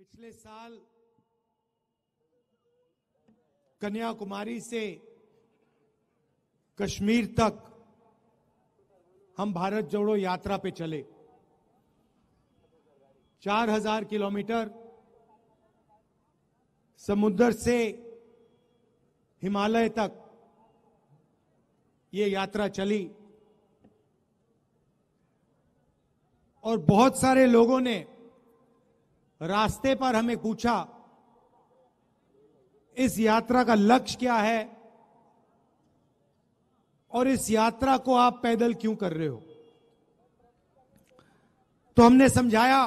पिछले साल कन्याकुमारी से कश्मीर तक हम भारत जोड़ो यात्रा पे चले। 4000 किलोमीटर समुद्र से हिमालय तक ये यात्रा चली और बहुत सारे लोगों ने रास्ते पर हमें पूछा, इस यात्रा का लक्ष्य क्या है और इस यात्रा को आप पैदल क्यों कर रहे हो। तो हमने समझाया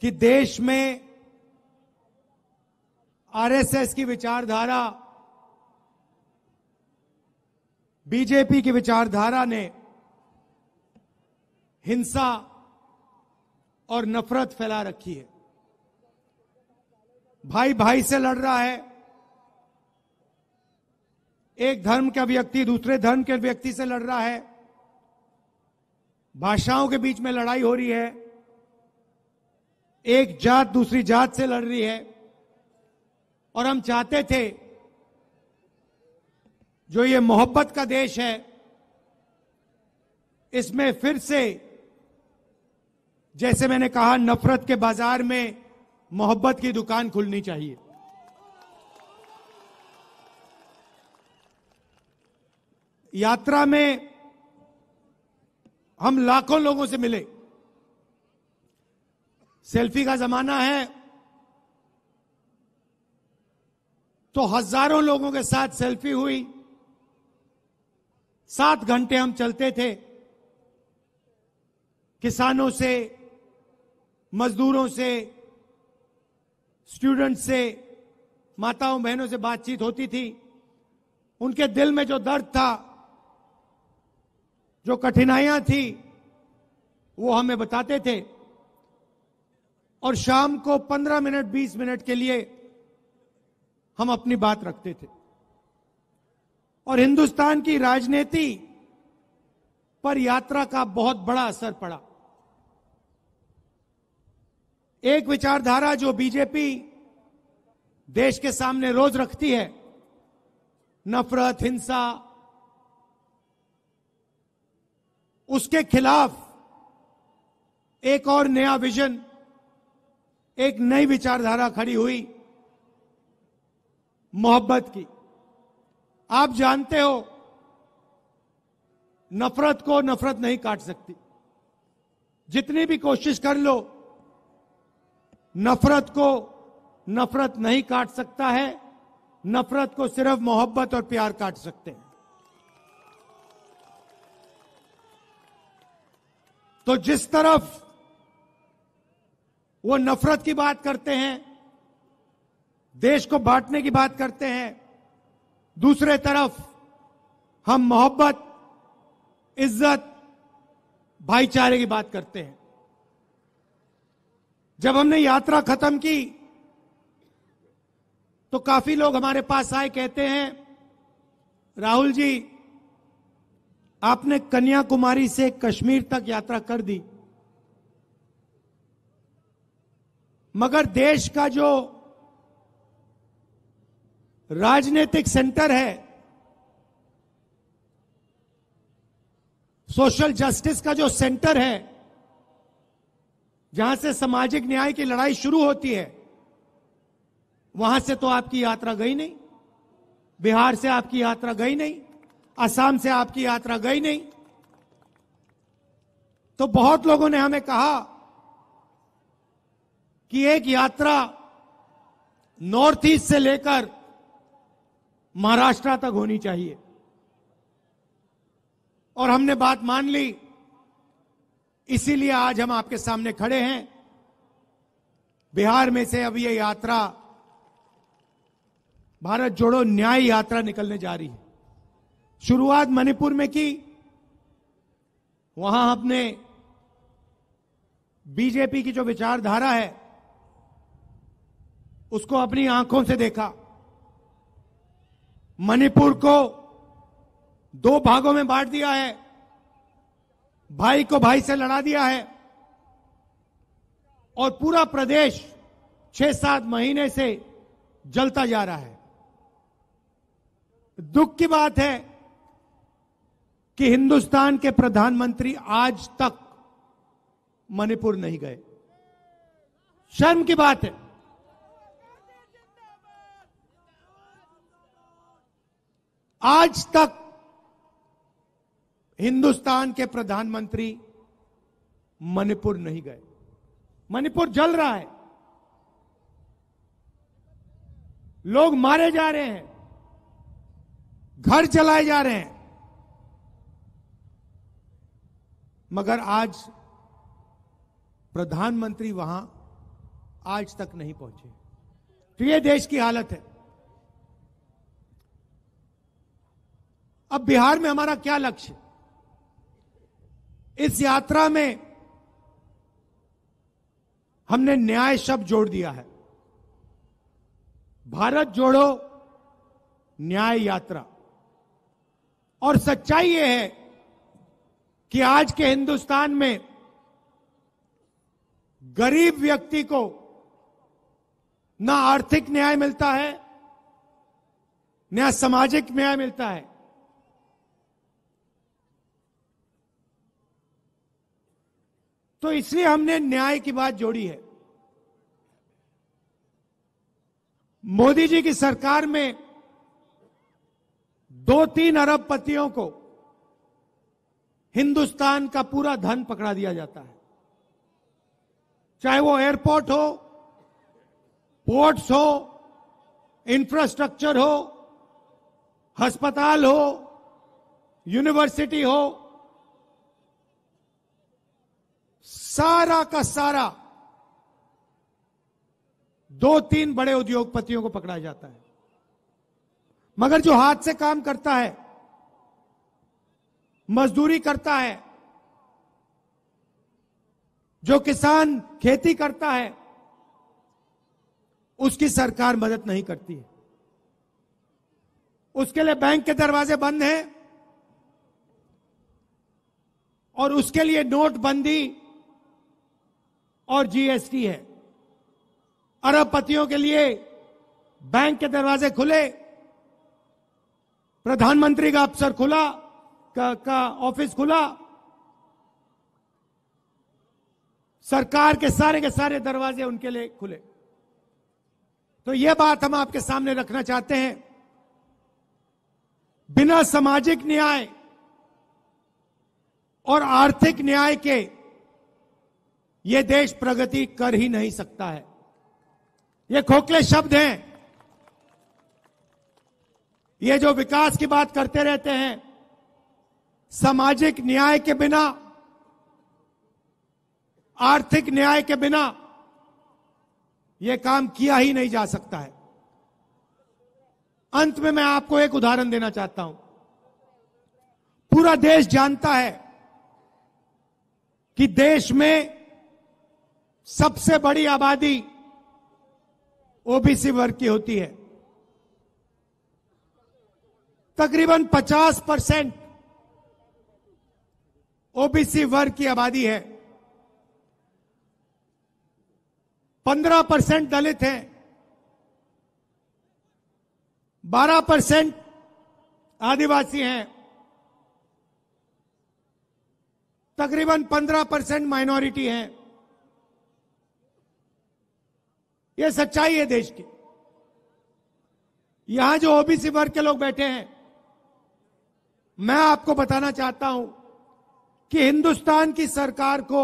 कि देश में आरएसएस की विचारधारा, बीजेपी की विचारधारा ने हिंसा और नफरत फैला रखी है। भाई भाई से लड़ रहा है, एक धर्म का व्यक्ति दूसरे धर्म के व्यक्ति से लड़ रहा है, भाषाओं के बीच में लड़ाई हो रही है, एक जात दूसरी जात से लड़ रही है। और हम चाहते थे जो ये मोहब्बत का देश है, इसमें फिर से जैसे मैंने कहा, नफरत के बाजार में मोहब्बत की दुकान खुलनी चाहिए। यात्रा में हम लाखों लोगों से मिले। सेल्फी का जमाना है तो हजारों लोगों के साथ सेल्फी हुई। 7 घंटे हम चलते थे, किसानों से, मजदूरों से, स्टूडेंट से, माताओं बहनों से बातचीत होती थी। उनके दिल में जो दर्द था, जो कठिनाइयां थी, वो हमें बताते थे। और शाम को 15 मिनट 20 मिनट के लिए हम अपनी बात रखते थे। और हिंदुस्तान की राजनीति पर यात्रा का बहुत बड़ा असर पड़ा। एक विचारधारा जो बीजेपी देश के सामने रोज रखती है, नफरत, हिंसा, उसके खिलाफ एक और नया विजन, एक नई विचारधारा खड़ी हुई, मोहब्बत की। आप जानते हो, नफरत को नफरत नहीं काट सकती। जितनी भी कोशिश कर लो, नफरत को नफरत नहीं काट सकता है। नफरत को सिर्फ मोहब्बत और प्यार काट सकते हैं। तो जिस तरफ वो नफरत की बात करते हैं, देश को बांटने की बात करते हैं, दूसरे तरफ हम मोहब्बत, इज्जत, भाईचारे की बात करते हैं। जब हमने यात्रा खत्म की तो काफी लोग हमारे पास आए, कहते हैं, राहुल जी, आपने कन्याकुमारी से कश्मीर तक यात्रा कर दी, मगर देश का जो राजनीतिक सेंटर है, सोशल जस्टिस का जो सेंटर है, जहां से सामाजिक न्याय की लड़ाई शुरू होती है, वहां से तो आपकी यात्रा गई नहीं। बिहार से आपकी यात्रा गई नहीं, असम से आपकी यात्रा गई नहीं। तो बहुत लोगों ने हमें कहा कि एक यात्रा नॉर्थ ईस्ट से लेकर महाराष्ट्र तक होनी चाहिए। और हमने बात मान ली, इसीलिए आज हम आपके सामने खड़े हैं। बिहार में से अब ये यात्रा, भारत जोड़ो न्याय यात्रा, निकलने जा रही है। शुरुआत मणिपुर में की, वहां अपने बीजेपी की जो विचारधारा है उसको अपनी आंखों से देखा। मणिपुर को 2 भागों में बांट दिया है, भाई को भाई से लड़ा दिया है और पूरा प्रदेश 6-7 महीने से जलता जा रहा है। दुख की बात है कि हिंदुस्तान के प्रधानमंत्री आज तक मणिपुर नहीं गए। शर्म की बात है। आज तक हिंदुस्तान के प्रधानमंत्री मणिपुर नहीं गए। मणिपुर जल रहा है, लोग मारे जा रहे हैं, घर जलाए जा रहे हैं, मगर आज प्रधानमंत्री वहां आज तक नहीं पहुंचे। तो ये देश की हालत है। अब बिहार में हमारा क्या लक्ष्य? इस यात्रा में हमने न्याय शब्द जोड़ दिया है। भारत जोड़ो न्याय यात्रा। और सच्चाई यह है कि आज के हिंदुस्तान में गरीब व्यक्ति को ना आर्थिक न्याय मिलता है, ना सामाजिक न्याय मिलता है। तो इसलिए हमने न्याय की बात जोड़ी है। मोदी जी की सरकार में 2-3 अरबपतियों को हिंदुस्तान का पूरा धन पकड़ा दिया जाता है, चाहे वो एयरपोर्ट हो, पोर्ट्स हो, इंफ्रास्ट्रक्चर हो, अस्पताल हो, यूनिवर्सिटी हो, सारा का सारा 2-3 बड़े उद्योगपतियों को पकड़ा जाता है। मगर जो हाथ से काम करता है, मजदूरी करता है, जो किसान खेती करता है, उसकी सरकार मदद नहीं करती है। उसके लिए बैंक के दरवाजे बंद हैं और उसके लिए नोटबंदी और जीएसटी है। अरबपतियों के लिए बैंक के दरवाजे खुले, प्रधानमंत्री का अफसर खुला, का ऑफिस खुला, सरकार के सारे दरवाजे उनके लिए खुले। तो यह बात हम आपके सामने रखना चाहते हैं। बिना सामाजिक न्याय और आर्थिक न्याय के यह देश प्रगति कर ही नहीं सकता है। ये खोखले शब्द हैं। ये जो विकास की बात करते रहते हैं, सामाजिक न्याय के बिना, आर्थिक न्याय के बिना यह काम किया ही नहीं जा सकता है। अंत में मैं आपको एक उदाहरण देना चाहता हूं। पूरा देश जानता है कि देश में सबसे बड़ी आबादी ओबीसी वर्ग की होती है। तकरीबन 50% ओबीसी वर्ग की आबादी है। 15% दलित हैं, 12% आदिवासी हैं, तकरीबन 15% माइनॉरिटी हैं। यह सच्चाई है देश की। यहां जो ओबीसी वर्ग के लोग बैठे हैं, मैं आपको बताना चाहता हूं कि हिंदुस्तान की सरकार को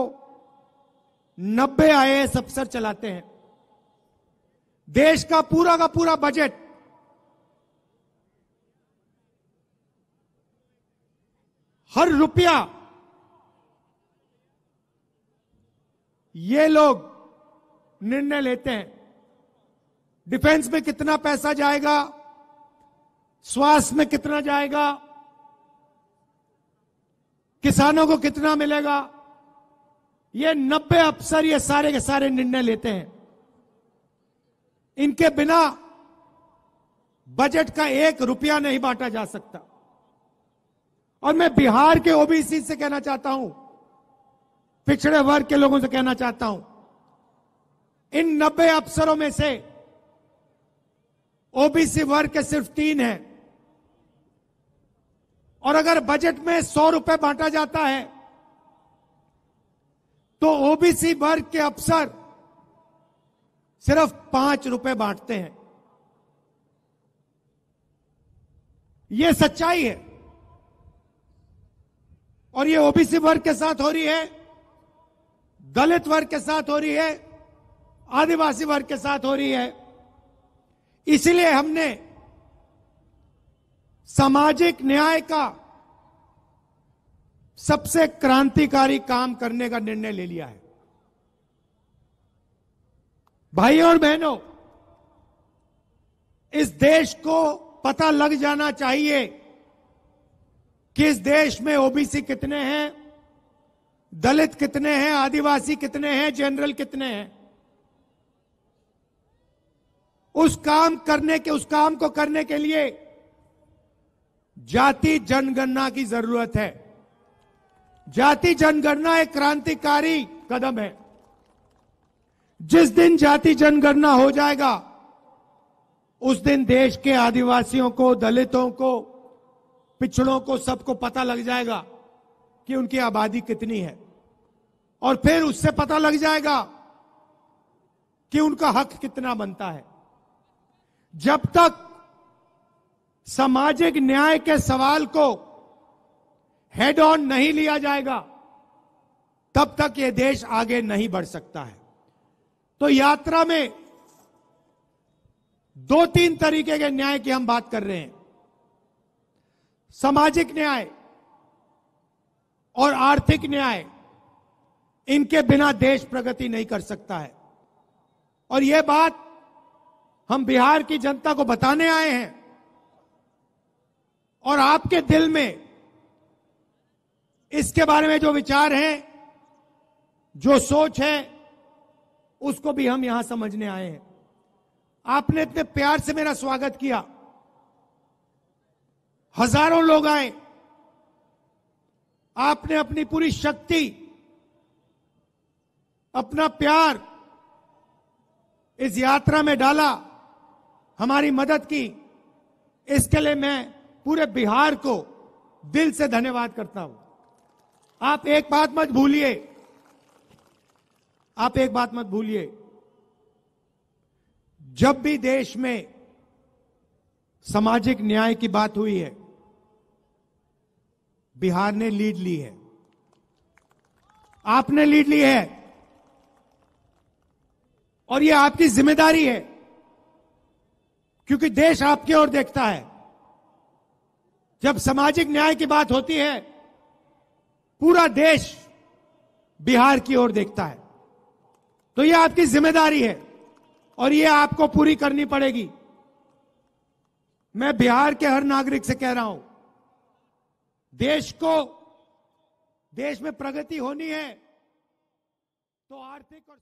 90 आईएएस अफसर चलाते हैं। देश का पूरा बजट हर रुपया ये लोग निर्णय लेते हैं। डिफेंस में कितना पैसा जाएगा, स्वास्थ्य में कितना जाएगा, किसानों को कितना मिलेगा, ये 90 अफसर ये सारे के सारे निर्णय लेते हैं। इनके बिना बजट का 1 रुपया नहीं बांटा जा सकता। और मैं बिहार के ओबीसी से कहना चाहता हूं, पिछड़े वर्ग के लोगों से कहना चाहता हूं इन 90 अफसरों में से ओबीसी वर्ग के सिर्फ 3 हैं। और अगर बजट में 100 रुपए बांटा जाता है तो ओबीसी वर्ग के अफसर सिर्फ 5 रुपए बांटते हैं। यह सच्चाई है। और ये ओबीसी वर्ग के साथ हो रही है, दलित वर्ग के साथ हो रही है, आदिवासी वर्ग के साथ हो रही है। इसलिए हमने सामाजिक न्याय का सबसे क्रांतिकारी काम करने का निर्णय ले लिया है। भाइयों और बहनों, इस देश को पता लग जाना चाहिए कि इस देश में ओबीसी कितने हैं, दलित कितने हैं, आदिवासी कितने हैं, जनरल कितने हैं। उस काम को करने के लिए जाति जनगणना की जरूरत है। जाति जनगणना एक क्रांतिकारी कदम है। जिस दिन जाति जनगणना हो जाएगा उस दिन देश के आदिवासियों को, दलितों को, पिछड़ों को, सबको पता लग जाएगा कि उनकी आबादी कितनी है। और फिर उससे पता लग जाएगा कि उनका हक कितना बनता है। जब तक सामाजिक न्याय के सवाल को हेड ऑन नहीं लिया जाएगा तब तक यह देश आगे नहीं बढ़ सकता है। तो यात्रा में 2-3 तरीके के न्याय की हम बात कर रहे हैं। सामाजिक न्याय और आर्थिक न्याय, इनके बिना देश प्रगति नहीं कर सकता है। और यह बात हम बिहार की जनता को बताने आए हैं। और आपके दिल में इसके बारे में जो विचार हैं, जो सोच है, उसको भी हम यहां समझने आए हैं। आपने इतने प्यार से मेरा स्वागत किया, हजारों लोग आए, आपने अपनी पूरी शक्ति, अपना प्यार इस यात्रा में डाला, हमारी मदद की। इसके लिए मैं पूरे बिहार को दिल से धन्यवाद करता हूं। आप एक बात मत भूलिए, जब भी देश में सामाजिक न्याय की बात हुई है, बिहार ने लीड ली है, आपने लीड ली है। और यह आपकी जिम्मेदारी है, क्योंकि देश आपकी ओर देखता है। जब सामाजिक न्याय की बात होती है, पूरा देश बिहार की ओर देखता है। तो यह आपकी जिम्मेदारी है और यह आपको पूरी करनी पड़ेगी। मैं बिहार के हर नागरिक से कह रहा हूं, देश में प्रगति होनी है तो आर्थिक और